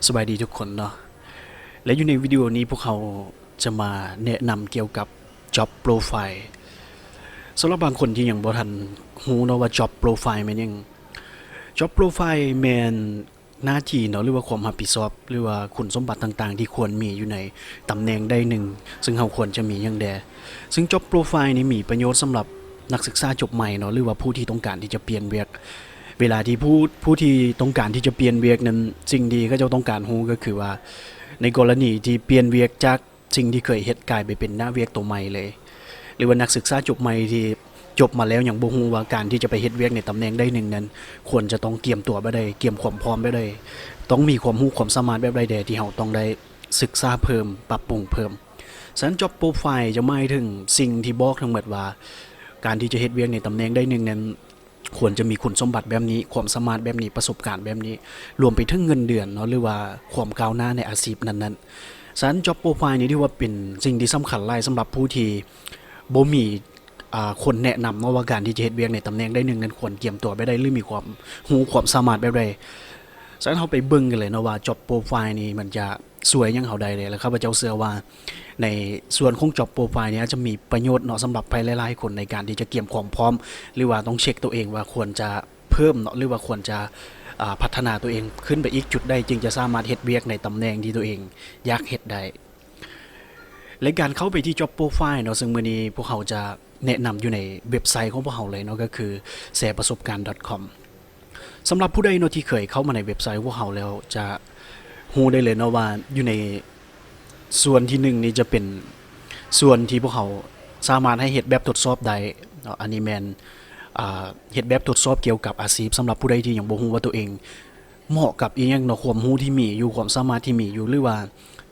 สบายดีทุกคนเนาะและอยู่ในวิดีโอนี้พวกเขาจะมาแนะนำเกี่ยวกับ Job Profile สำหรับบางคนที่ยังบ่ทันรู้เนาะว่า Job Profile แม่นหยัง Job Profile แม่นหน้าที่เนาะหรือว่าความรับผิดชอบหรือว่าคุณสมบัติต่างๆที่ควรมีอยู่ในตำแหน่งใดหนึ่งซึ่งเราควรจะมีอย่างใดซึ่ง Job Profile นี้มีประโยชน์สำหรับนักศึกษาจบใหม่เนาะหรือว่าผู้ที่ต้องการที่จะเปลี่ยนเวียกเวลาที่ผู้ที่ต้องการที่จะเปลี่ยนเวียกนั้นสิ่งดีก็จะต้องการรู้ก็คือว่าในกรณีที่เปลี่ยนเวียกจากสิ่งที่เคยเฮ็ดกลายไปเป็นหน้าเวียกตัวใหม่เลยหรือว่านักศึกษาจบใหม่ที่จบมาแล้วยังบ่ฮู้ว่าการที่จะไปเฮ็ดเวียกในตำแหน่งใดหนึ่งนั้นควรจะต้องเตรียมตัวบ่ได้เตรียมความพร้อมบ่ได้ต้องมีความรู้ความสามารถแบบใดแดที่เราต้องได้ศึกษาเพิ่มปรับปรุงเพิ่มฉะนั้น Job Profile จะหมายถึงสิ่งที่บอกทั้งหมดว่าการที่จะเฮ็ดเวียกในตำแหน่งใดหนึ่งนั้นควรจะมีคุณสมบัติแบบนี้ความสามารถแบบนี้ประสบการณ์แบบนี้รวมไปถึงเงินเดือนเนาะหรือว่าความก้าวหน้าในอาชีพนั้นๆฉะนั้น Job Profile นี้ที่ว่าเป็นสิ่งที่สำคัญหลายสำหรับผู้ที่บ่มีคนแนะนำเนาะว่าการที่จะเฮ็ดเวียกในตำแหน่งใดหนึ่งนั้นควรเตรียมตัวไปได้หรือมีความรู้ความสามารถแบบใดฉะนั้นเราไปเบิ่งกันเลยเนาะว่า Job Profile นี้มันจะสวยยังเฮาได้เลยแล้วข้าพเจ้าเชื่อว่าในส่วนของ Job Profile นี้จะมีประโยชน์เนาะสำหรับใครหลายๆคนในการที่จะเตรียมความพร้อมหรือว่าต้องเช็คตัวเองว่าควรจะเพิ่มเนาะหรือว่าควรจะพัฒนาตัวเองขึ้นไปอีกจุดได้จึงจะสามารถเฮ็ดเวียกในตำแหน่งที่ตัวเองอยากเฮ็ดได้และการเข้าไปที่ Job Profile เนาะซึ่งมื้อนี้พวกเขาจะแนะนำอยู่ในเว็บไซต์ของพวกเขาเลยเนาะก็คือ shareprasopkarn.com สำหรับผู้ใดเนาะที่เคยเข้ามาในเว็บไซต์พวกเขาแล้วจะรู้ได้เลยเนาะว่าอยู่ในส่วนที่1นี้จะเป็นส่วนที่พวกเขาสามารถให้เฮ็ดแบบทดสอบได้อันนี้แม่นเฮ็ดแบบทดสอบเกี่ยวกับอาชีพสำหรับผู้ใดที่ยังบ่รู้ว่าตัวเองเหมาะกับอีหยังเนาะความรู้ที่มีอยู่ความสามารถที่มีอยู่หรือว่า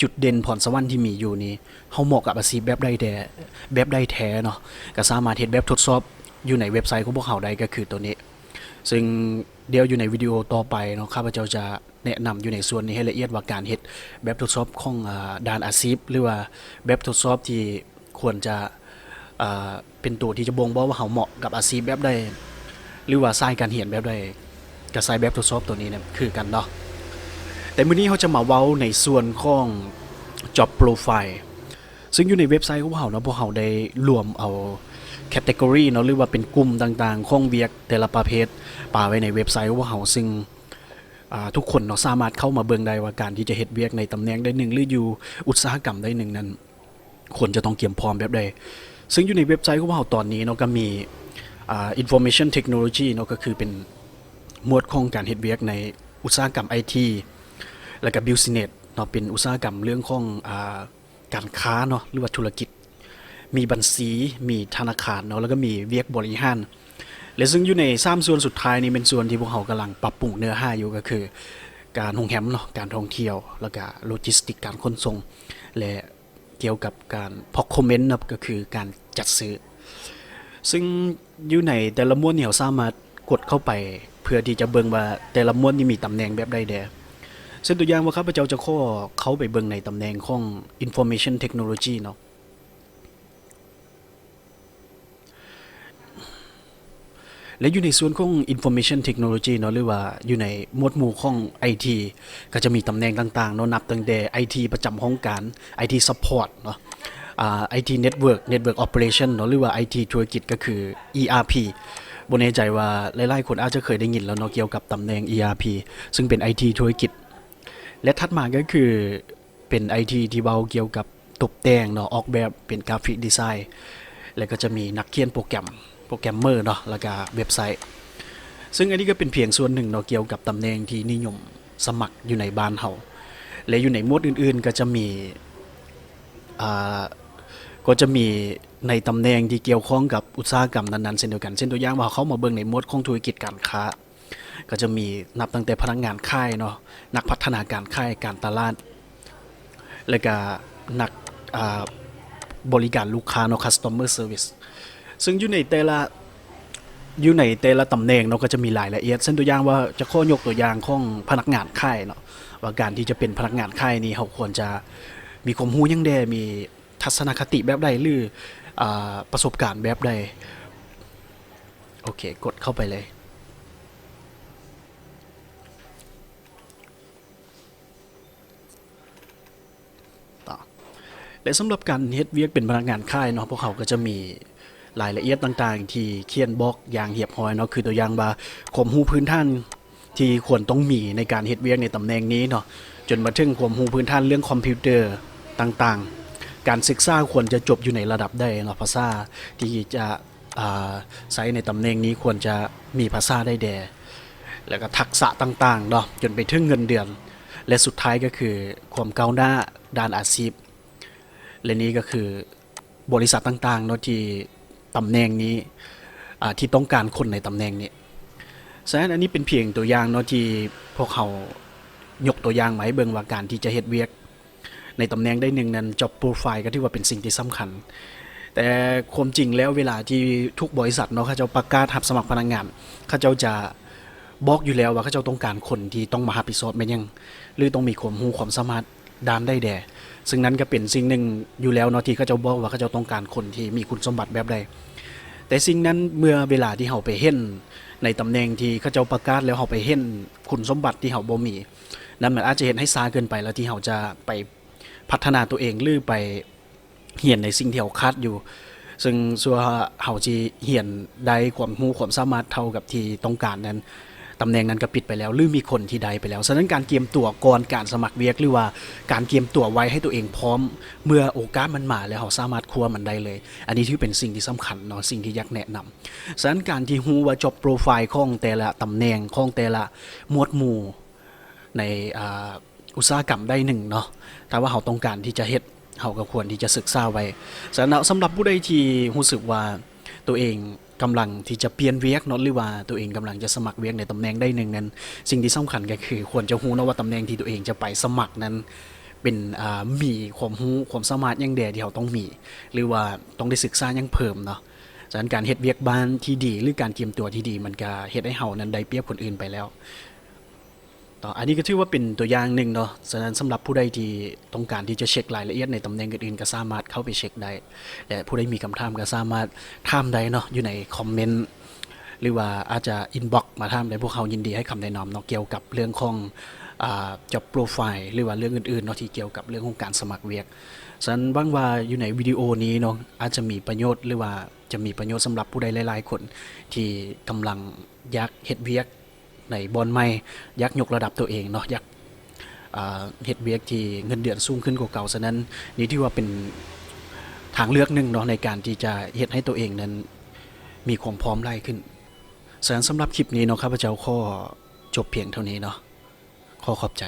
จุดเด่นพรสวรรค์ที่มีอยู่นี่เฮาเหมาะกับอาชีพแบบใดแท้เนาะก็สามารถเฮ็ดแบบทดสอบอยู่ในเว็บไซต์ของพวกเขาได้ก็คือตัวนี้ซึ่งเดี๋ยวอยู่ในวิดีโอต่อไปเนาะข้าพเจ้าจะแนะนำอยู่ในส่วนนี้ให้ละเอียดว่าการเฮ็ดแบบทดสอบของด้านอาชีพหรือว่าแบบทดสอบที่ควรจะเป็นตัวที่จะบ่งบอกว่าเฮาเหมาะกับอาชีพแบบใดหรือว่าสายการเรียนแบบใดกับสายแบบทดสอบตัวนี้เนี่ยคือกันเนาะแต่มื้อนี้เฮาจะมาเว้าในส่วนของ Job Profile ซึ่งอยู่ในเว็บไซต์ของพวกเราเนาะพวกเราได้รวมเอาแคตตากรีเนาะหรือว่าเป็นกลุ่มต่างๆของเวียกแต่ละประเภทปาไว้ในเว็บไซต์ของพวกเราซึ่งทุกคนเนาะสามารถเข้ามาเบิ่งได้ว่าการที่จะเฮ็ดเวียกในตำแหน่งใดหนึ่งหรืออยู่อุตสาหกรรมใดหนึ่งนั้นควรจะต้องเตรียมพร้อมแบบใดซึ่งอยู่ในเว็บไซต์ของพวกเราตอนนี้เนาะก็มีinformation technology เนาะก็คือเป็นหมวดของการเฮ็ดเวียกในอุตสาหกรรม IT แล้วก็ business เนาะเป็นอุตสาหกรรมเรื่องของการค้าเนาะหรือว่าธุรกิจมีบัญชีมีธนาคารเนาะแล้วก็มีเวียกบริหารและซึ่งอยู่ใน3ส่วนสุดท้ายนี้เป็นส่วนที่พวกเขากำลังปรับปรุงเนื้อหาอยู่ก็คือการโรงแรมเนาะการท่องเที่ยวแล้วก็โลจิสติกการขนส่งและเกี่ยวกับการพอกคอมเมนต์นะก็คือการจัดซื้อซึ่งอยู่ในแต่ละหมวดเนี่ยเราสามารถกดเข้าไปเพื่อที่จะเบิ่งว่าแต่ละหมวดนี้มีตำแหน่งแบบใดแดเช่นตัวอย่างว่าข้าพเจ้าจะข้อเขาไปเบิ่งในตำแหน่งของ information technology เนาะและอยู่ในส่วนของ information technology เนาะหรือว่าอยู่ในหมวดหมู่ของ IT ก็จะมีตำแหน่งต่างๆเนาะนับตั้งแต่ IT ประจำห้องการ IT support เนาะIT network operation เนาะหรือว่า IT ธุรกิจก็คือ ERP บ่แน่ใจว่าหลายๆคนอาจจะเคยได้ยินแล้วเนาะเกี่ยวกับตำแหน่ง ERP ซึ่งเป็น IT ธุรกิจและถัดมาก็คือเป็น IT ที่เว้าเกี่ยวกับตกแต่งเนาะออกแบบเป็นกราฟิกดีไซน์แล้วก็จะมีนักเขียนโปรแกรมเมอร์เนาะแล้วก็เว็บไซต์ซึ่งอันนี้ก็เป็นเพียงส่วนหนึ่งเนาะเกี่ยวกับตำแหน่งที่นิยมสมัครอยู่ในบ้านเฮาและอยู่ในหมวดอื่นๆก็จะมีอ่าก็จะมีในตำแหน่งที่เกี่ยวข้องกับอุตสาหกรรมนั้นๆเช่นเดียวกันเช่นตัวอย่างว่าเขามาเบิ่งในหมวดของธุรกิจการค้าก็จะมีนับตั้งแต่พนักงานค่ายเนาะนักพัฒนาการค่ายการตลาดแล้วก็นักบริการลูกค้าเนาะ customer service ซึ่งอยู่ในแต่ละตำแหน่งเนาะก็จะมีรายละเอียดเช่นตัวอย่างว่าจะข้อยกตัวอย่างของพนักงานค่ายเนาะว่าการที่จะเป็นพนักงานค่ายนี่เขาควรจะมีความรู้ยังแดมีทัศนคติแบบใดหรือประสบการณ์แบบใดโอเคกดเข้าไปเลย และสำหรับการเฮ็ดเวียกเป็นพนักงานค่ายเนาะพวกเขาก็จะมีรายละเอียดต่างๆที่เขียนบอกอย่างเรียบร้อยเนาะคือตัวอย่างว่าความรู้พื้นฐานที่ควรต้องมีในการเฮ็ดเวียกในตำแหน่งนี้เนาะจนมาถึงความรู้พื้นฐานเรื่องคอมพิวเตอร์ต่างๆการศึกษาควรจะจบอยู่ในระดับใดเนาะภาษาที่จะใช้ในตำแหน่งนี้ควรจะมีภาษาได้แด่แล้วก็ทักษะต่างๆเนาะจนไปถึงเงินเดือนและสุดท้ายก็คือความก้าวหน้าด้านอาชีพและนี้ก็คือบริษัทต่างๆเนาะที่ตำแหน่งนี้ที่ต้องการคนในตำแหน่งนี้ฉะนั้นอันนี้เป็นเพียงตัวอย่างเนาะที่พวกเขายกตัวอย่างมาให้เบิ่งว่าการที่จะเฮ็ดเวียกในตำแหน่งได้หนึ่งนั้น job profile ก็ถือว่าเป็นสิ่งที่สำคัญแต่ความจริงแล้วเวลาที่ทุกบริษัทเนาะเขาจะประกาศรับสมัครพนักงานเขาจะบอกอยู่แล้วว่าเขาจะต้องการคนที่ต้องมารับผิดชอบแม่นยังหรือต้องมีความรู้ความสามารถด้านใดแด่ซึ่งนั้นก็เป็นสิ่งหนึ่งอยู่แล้วเนาะที่เขาจะบอกว่าเขาจะต้องการคนที่มีคุณสมบัติแบบใดแต่สิ่งนั้นเมื่อเวลาที่เฮาไปเห็นในตำแหน่งที่เขาจะประกาศแล้วเฮาไปเห็นคุณสมบัติที่เฮาบ่มีนั่นมันอาจจะเห็นให้ช้าเกินไปแล้วที่เฮาจะไปพัฒนาตัวเองหรือไปเรียนในสิ่งที่เฮาขาดอยู่ซึ่งส่วนเฮาสิเรียนได้ความรู้ความสามารถเท่ากับที่ต้องการนั้นตำแหน่งนั้นก็ปิดไปแล้วหรือมีคนที่ใดไปแล้วฉะนั้นการเตรียมตัวก่อนการสมัครเวียกหรือว่าการเตรียมตัวไว้ให้ตัวเองพร้อมเมื่อโอกาสมันมาแล้วเราสามารถคว้ามันได้เลยอันนี้ถือเป็นสิ่งที่สำคัญเนาะสิ่งที่อยากแนะนำฉะนั้นการที่ฮู้ว่า job profile ของแต่ละตำแหน่งของแต่ละหมวดหมู่ในอุตสาหกรรมได้หนึ่งเนาะถ้าว่าเราต้องการที่จะเฮ็ดเราก็ควรที่จะศึกษาไว้ฉะนั้นสำหรับผู้ใดที่รู้สึกว่าตัวเองกำลังที่จะเปลี่ยนเวียกเนาะหรือว่าตัวเองกำลังจะสมัครเวียกในตำแหน่งได้หนึ่งนั้นสิ่งที่สำคัญก็คือควรจะรู้นะว่าตำแหน่งที่ตัวเองจะไปสมัครนั้นเป็นมีความรู้ความสามารถอย่างใดที่เราต้องมีหรือว่าต้องได้ศึกษาอย่างเพิ่มเนาะฉะนั้นการเฮ็ดเวียกบ้านที่ดีหรือการเตรียมตัวที่ดีมันก็เฮ็ดให้เรานั้นได้เปรียบคนอื่นไปแล้วอันนี้ก็ถือว่าเป็นตัวอย่างหนึ่งเนาะฉะนั้นสำหรับผู้ใดที่ต้องการที่จะเช็ครายละเอียดในตำแหน่งอื่นๆก็สามารถเข้าไปเช็คได้และผู้ใดมีคำถามก็สามารถถามได้เนาะอยู่ในคอมเมนต์หรือว่าอาจจะอินบ็อกซ์มาถามได้พวกเขายินดีให้คำแนะนำเนาะเกี่ยวกับเรื่องของjob profile หรือว่าเรื่องอื่นๆเนาะที่เกี่ยวกับเรื่องของการสมัครเวียกฉะนั้นหวังว่าอยู่ในวิดีโอนี้เนาะอาจจะมีประโยชน์หรือว่าจะมีประโยชน์สำหรับผู้ใดหลายๆคนที่กำลังอยากเฮ็ดเวียกในบอนใหม่อยากยกระดับตัวเองเนาะอยากเฮ็ดเวียกที่เงินเดือนสูงขึ้นกว่าเก่าฉะนั้นนี่ที่ว่าเป็นทางเลือกหนึ่งเนาะในการที่จะเฮ็ดให้ตัวเองนั้นมีความพร้อมได้ขึ้นฉะนั้นสำหรับคลิปนี้เนาะข้าพเจ้าขอจบเพียงเท่านี้เนาะขอขอบใจ